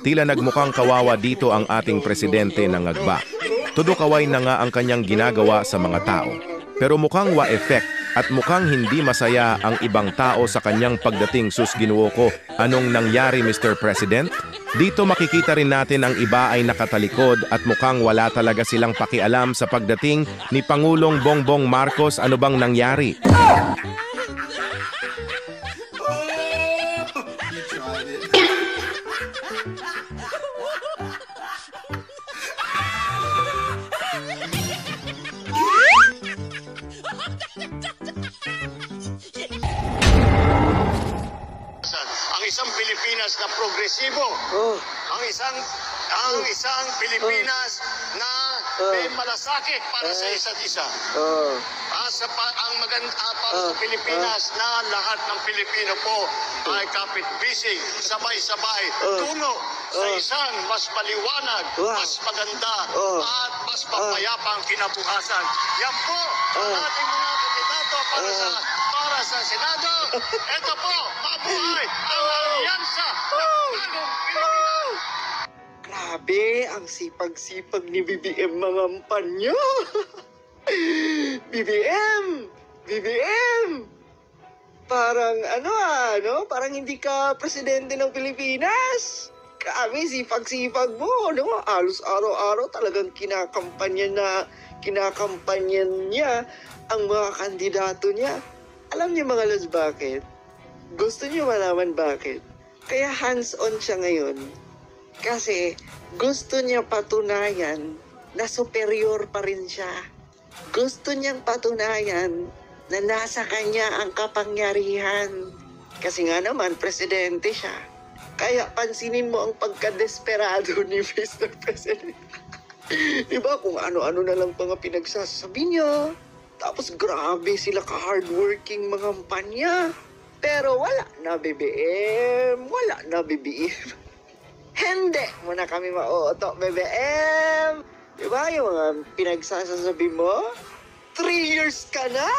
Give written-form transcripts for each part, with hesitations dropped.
Tila nagmukhang kawawa dito ang ating presidente ng Agba. Todo kaway na nga ang kanyang ginagawa sa mga tao. Pero mukhang wa-effect at mukhang hindi masaya ang ibang tao sa kanyang pagdating. Sus Ginoo ko, anong nangyari Mr. President? Dito makikita rin natin ang iba ay nakatalikod at mukhang wala talaga silang pakialam sa pagdating ni Pangulong Bongbong Marcos. Ano bang nangyari? Isang Pilipinas na progresibo. Ang isang Pilipinas na may malasakit para sa isa't isa. Ang maganda para sa Pilipinas na lahat ng Pilipino po ay kapit-bisig, sabay-sabay, tungo sa isang mas maliwanag, mas maganda, at mas papayapang kinabukasan. Yan po ang ating mga kandidato para sa Senado. Ito po, mabuhay ang alyansa ng bagong Pilipinas. Grabe, ang sipag-sipag ni BBM mangampan nyo. BBM! BBM! Parang parang hindi ka presidente ng Pilipinas. Kami, sipag-sipag mo, Alos araw-araw talagang kinakampanyan niya ang mga kandidato niya. Alam niyo mga Lods, bakit? Gusto niyo malaman bakit? Kaya hands-on siya ngayon. Kasi gusto niya patunayan na superior pa rin siya. Gusto niyang patunayan na nasa kanya ang kapangyarihan. Kasi nga naman, presidente siya. Kaya pansinin mo ang pagkadesperado ni Mr. President. Diba kung ano-ano na lang mga pinagsasabi niya. Tapos grabe sila ka-hardworking mga kampanya. Pero wala na BBM. Wala na BBM. Hindi mo na kami mauuto, BBM. Diba yung mga pinagsasabi mo? 3 years ka na?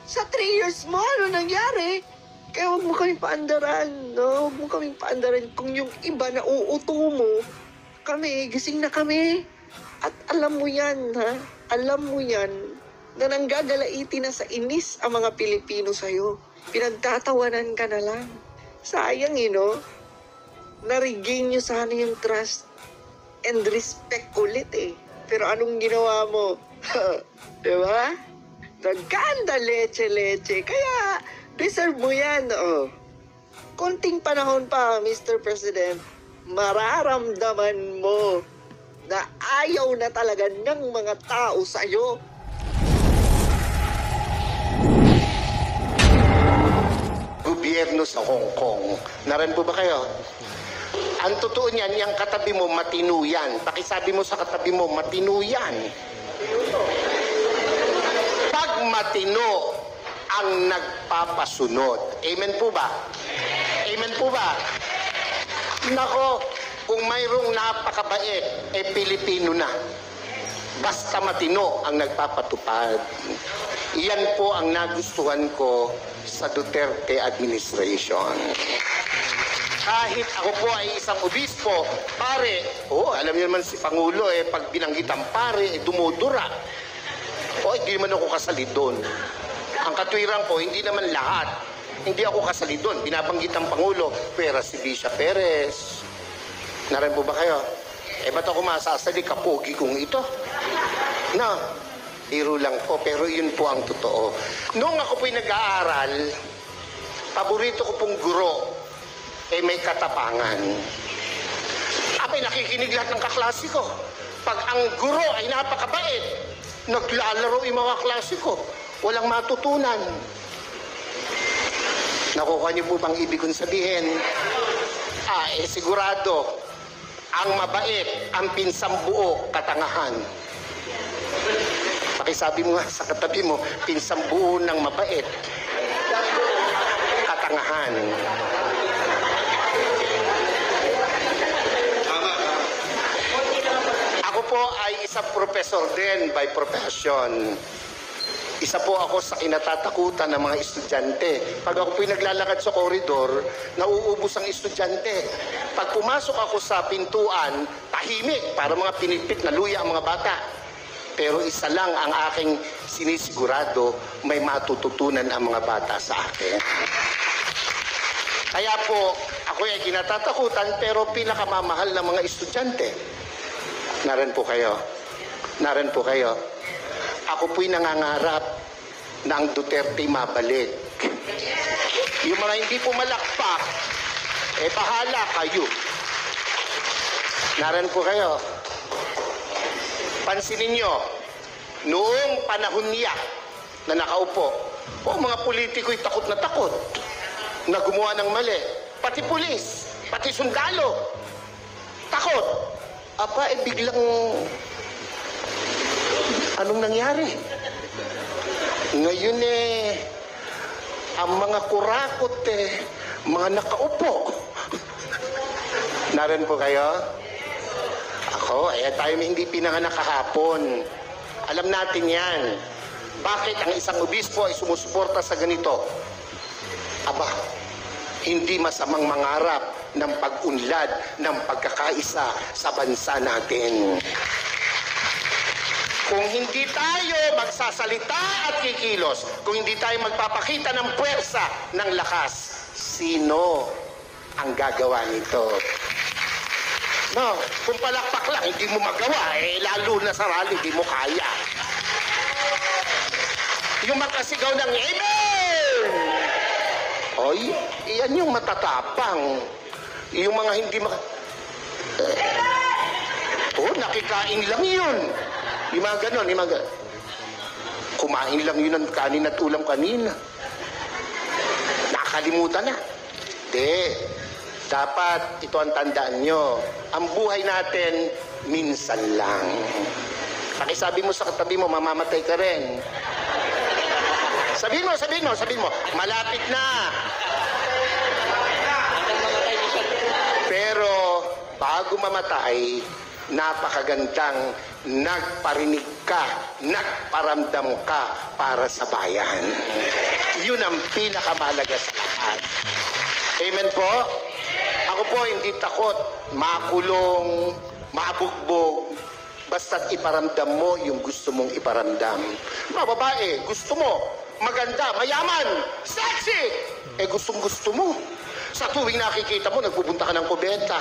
Sa 3 years mo, ano nangyari? Kaya huwag mo kaming paandaran, no? Huwag mo kaming paandaran. Kung yung iba na uuto mo, kami, gising na kami. At alam mo yan, ha? Alam mo yan na nanggagalaiti na sa inis ang mga Pilipino sa'yo. Pinagtatawanan ka na lang. Sayang, na-regain nyo sana yung trust and respect ulit Pero anong ginawa mo? Diba? Nagkanda leche-leche. Kaya, deserve mo yan, Konting panahon pa, Mr. President, mararamdaman mo na ayaw na talaga ng mga tao sa'yo. Gobyerno sa Hong Kong. Naran po ba kayo? Ang totoo niyan, yung katabi mo, matino yan. Pakisabi mo sa katabi mo, matino yan. Pag matino ang nagpapasunod. Amen po ba? Amen po ba? Nako, kung mayroong napakabait, Pilipino na. Basta matino ang nagpapatupad. Iyan po ang nagustuhan ko sa Duterte administration. Kahit ako po ay isang obispo, pare, alam niyo naman si Pangulo, pag binanggit ang pare, dumudura. Hindi naman ako kasali doon. Ang katwiran ko, hindi naman lahat. Hindi ako kasali doon. Binabanggit ang Pangulo, pera si Bisha Perez. Naran po ba kayo? Ba't ako masasali, kapogi kong ito? Na, biro lang po, pero yun po ang totoo. Noong ako po'y nag-aaral, paborito ko pong guro, may katapangan. Abay, nakikinig lahat ng kaklase ko. Pag ang guro ay napakabait, naglalaro yung mga klase ko. Walang matutunan. Nakukuha niyo po bang ibig kong sabihin? Sigurado, ang mabait, ang pinsang buo, katangahan. Pakisabi mo nga sa katabi mo, pinsang buo ng mabait, katangahan. Ako po ay isang professor din by profession. Isa po ako sa kinatatakutan ng mga estudyante. Pag ako po'y naglalakad sa koridor, nauubos ang estudyante. Pag pumasok ako sa pintuan, tahimik para mga pinipit na luya ang mga bata. Pero isa lang ang aking sinisigurado, may matututunan ang mga bata sa akin. Kaya po, ako ay kinatatakutan pero pinakamamahal ng mga estudyante. Naran po kayo. Naran po kayo. Ako po'y nangangarap na ang Duterte mabalik. Yung mga hindi po malakpak, bahala kayo. Naran po kayo. Pansinin nyo, noong panahon niya na nakaupo, mga politiko'y takot na gumawa ng mali. Pati pulis, pati sundalo, takot. Biglang anong nangyari? Ngayon ang mga kurakot mga nakaupo. Naran po kayo? Ako, tayo hindi pinanganak kahapon. Alam natin yan. Bakit ang isang obispo ay sumusuporta sa ganito? Hindi masamang mangarap ng pag-unlad ng pagkakaisa sa bansa natin. Kung hindi tayo magsasalita at kikilos, kung hindi tayo magpapakita ng puwersa, ng lakas, sino ang gagawa nito? No, kung palakpak lang, hindi mo magawa, lalo na sa rally, hindi mo kaya. Yung makasigaw ng Amen! Oy, iyan yung matatapang. Yung mga hindi nakikain lang yun. Yung mga ganon, kumain lang yun ng kanin at ulam kanina. Nakalimutan na. Dapat, ito ang tandaan nyo. Ang buhay natin, minsan lang. Pakisabi mo sa katabi mo, mamamatay ka rin. Sabihin mo, malapit na. Pero, bago mamatay, napakagandang nagparinig ka, nagparamdam ka para sa bayan. Yun ang pinakamahalaga sa lahat. Amen po? Ako po hindi takot, makulong, mabugbog, basta't iparamdam mo yung gusto mong iparamdam. Mga babae, gusto mo, maganda, mayaman, sexy, gustong-gusto mo. Sa tuwing nakikita mo, nagpupunta ka ng kubeta.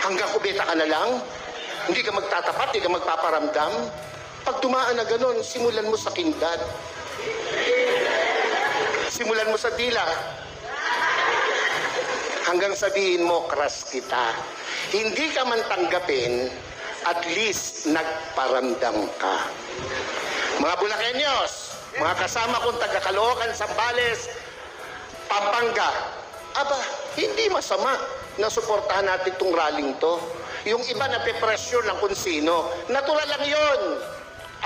Hanggang kubeta ka na lang, hindi ka magtatapat, hindi ka magpaparamdam. Pag dumaan na ganun, simulan mo sa kindad. Simulan mo sa dila. Hanggang sabihin mo, crush kita. Hindi ka man tanggapin, at least nagparamdam ka. Mga Bulakenyos, mga kasama kong taga-Caloocan, Zambales, Pampanga, hindi masama na suportahan natin itong rallying to. Yung iba na pe-pressure ng kung sino, natural lang yon.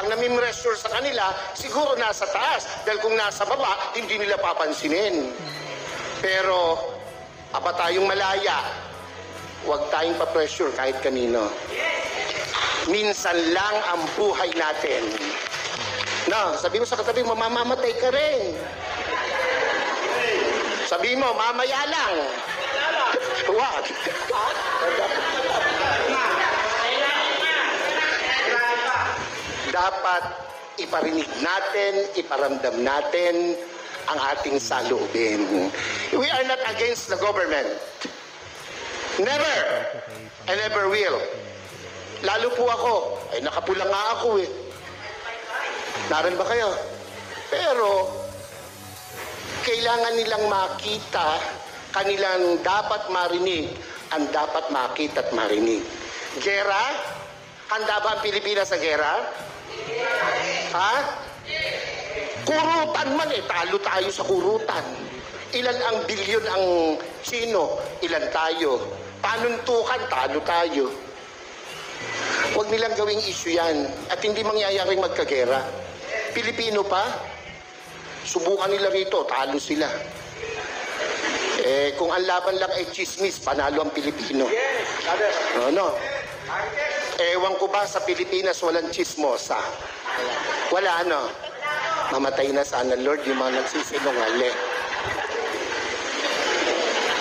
Ang nami-pressure sa kanila, siguro nasa taas. Dahil kung nasa baba, hindi nila papansinin. Pero, tayong malaya, huwag tayong pa-pressure kahit kanino. Minsan lang ang buhay natin. Sabi mo sa katabi mo, mamamatay ka rin. Sabi mo, mamaya lang. Wag. Dapat iparinig natin, iparamdam natin ang ating saloobin. We are not against the government. Never. I never will. Lalo po ako. Nakapula nga ako Naran ba kayo? Pero, kailangan nilang makita, kanilang dapat marinig, ang dapat makita at marinig. Gera? Handa ba ang Pilipinas sa gera? Ha? Kurutan man talo tayo sa kurutan. Ilan ang bilyon ang Sino? Ilan tayo? Panuntukan, talo tayo. Huwag nilang gawing issue yan at hindi mangyayaring magkagera. Pilipino pa, subukan nila rito, talo sila. Kung ang laban lang ay chismis, panalo ang Pilipino. No. Ewan ko ba sa Pilipinas walang chismosa? Wala, Mamatay na sana, Lord, yung mga nagsisinungaling.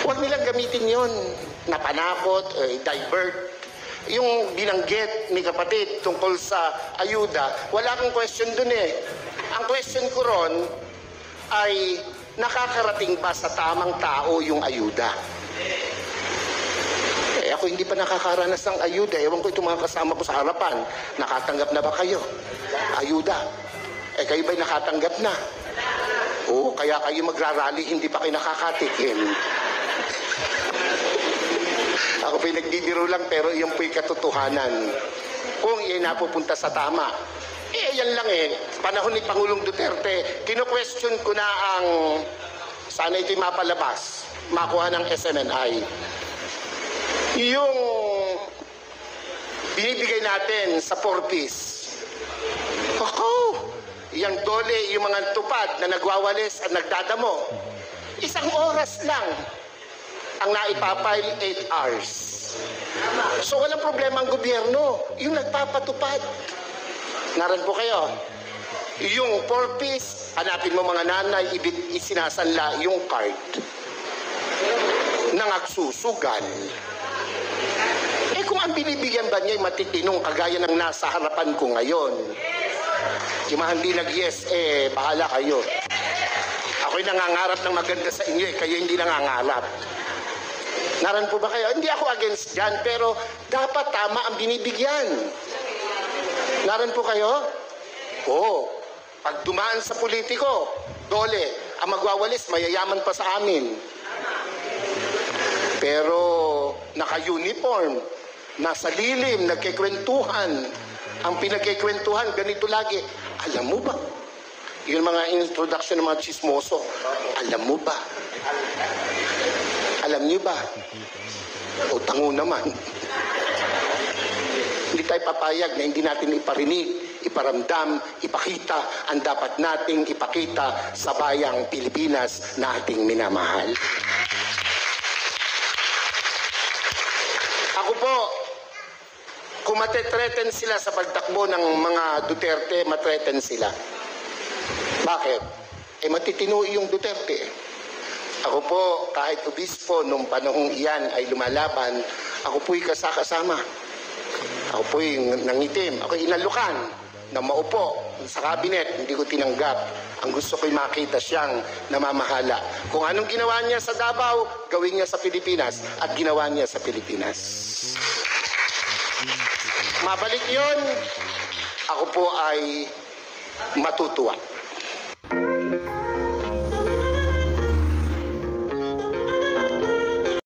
Huwag nilang gamitin yon na panakot, divert. Yung binanggit ni kapatid tungkol sa ayuda, wala akong question dun eh. Ang question ko ron ay nakakarating ba sa tamang tao yung ayuda? Ako hindi pa nakakaranas ng ayuda. Ewan ko itong mga kasama ko sa harapan. Nakatanggap na ba kayo? Ayuda. Kayo ba'y nakatanggap na? Oo, kaya kayo magrarally, hindi pa kayo nakakatikim. Ako po'y nagbibiro lang, pero iyon po'y katotohanan. Kung iyan napupunta sa tama. Yan lang eh. Panahon ni Pangulong Duterte, kino-question ko na ang, sana ito'y mapalabas, makuha ng SMNI. Yung binibigay natin sa 4-piece. Yung dole, yung mga tupad na nagwawalis at nagdadamo. 1 oras lang ang naipapile 8 hours. So walang problema ang gobyerno. Yung nagpapatupad. Naran po kayo. Yung 4-piece, hanapin mo mga nanay, isinasanla yung card. Nangagsusugan. Kung ang binibigyan ba niya ay matitinong kagaya ng nasa harapan ko ngayon, yung mga hindi nag-yes, bahala kayo. Ako'y nangangarap ng maganda sa inyo kayo hindi nangangarap. Naran po ba kayo? Hindi ako against dyan, pero dapat tama ang binibigyan. Naran po kayo? Oo. Pag dumaan sa politiko, dole, ang magwawalis, mayayaman pa sa amin. Pero naka-uniform, nasa lilim, nagkikwentuhan. Ang pinagkikwentuhan, ganito lagi. Alam mo ba? Yung mga introduction ng mga chismoso. Alam mo ba? Alam niyo ba? O tango naman. Hindi tayo papayag na hindi natin iparinig, iparamdam, ipakita ang dapat nating ipakita sa bayang Pilipinas na ating minamahal. Ako po, kung matetreten sila sa pagtakbo ng mga Duterte, matreten sila. Bakit? Matitino yung Duterte. Ako po, kahit obispo, nung panahong iyan ay lumalaban, ako po'y kasama. Ako po'y nangitim. Ako'y inalukan na maupo sa kabinet. Hindi ko tinanggap. Ang gusto ko'y makita siyang namamahala. Kung anong ginawa niya sa Davao, gawin niya sa Pilipinas. At ginawa niya sa Pilipinas. Mabalik yun, ako po ay matutuwa.